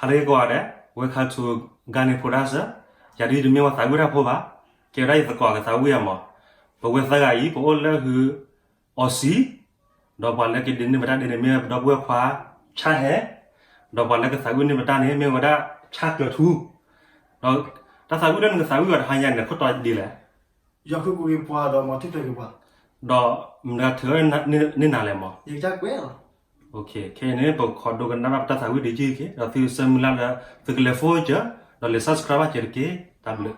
Hare go are, we had to Gani Purasa, Yadi to me with Agura Pova, Kerai the Kong, Tawiyamo. But with Zagai, all who or see, Double like it didn't never in a mere double qua, Chahe, Double like a Sagun never done him with that Has Kler Htoo. No, that's I wouldn't the Sagu at Hayan the Koto dealer. Yaku qua the multiple. Do not turn Ninalemo. You jack well. Okay, kene bo khodo kan na ta thawi de ji ke ra thi semula la fikle fo ja no le subscribe cher ke table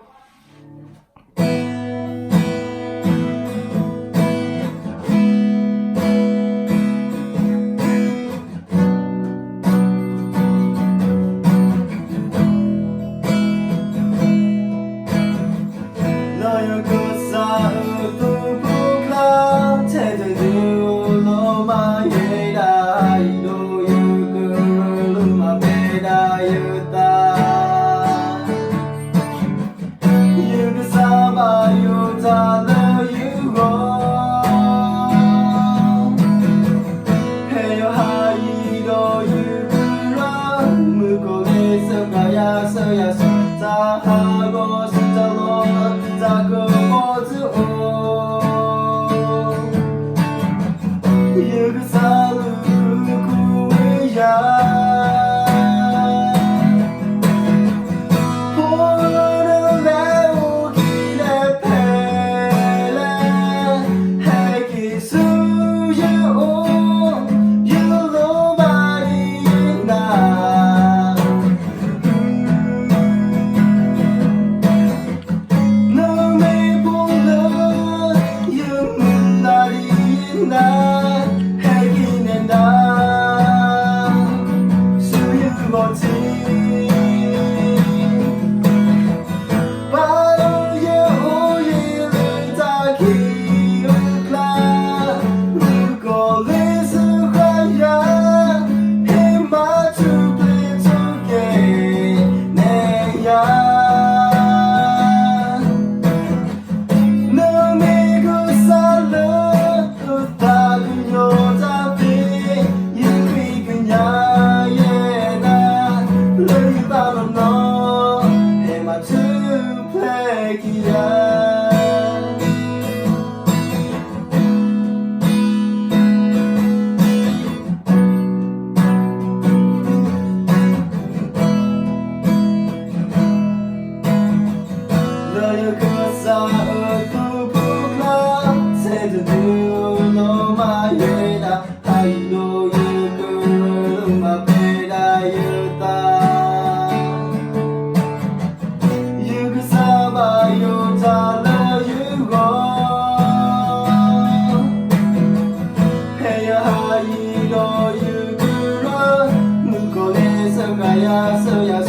So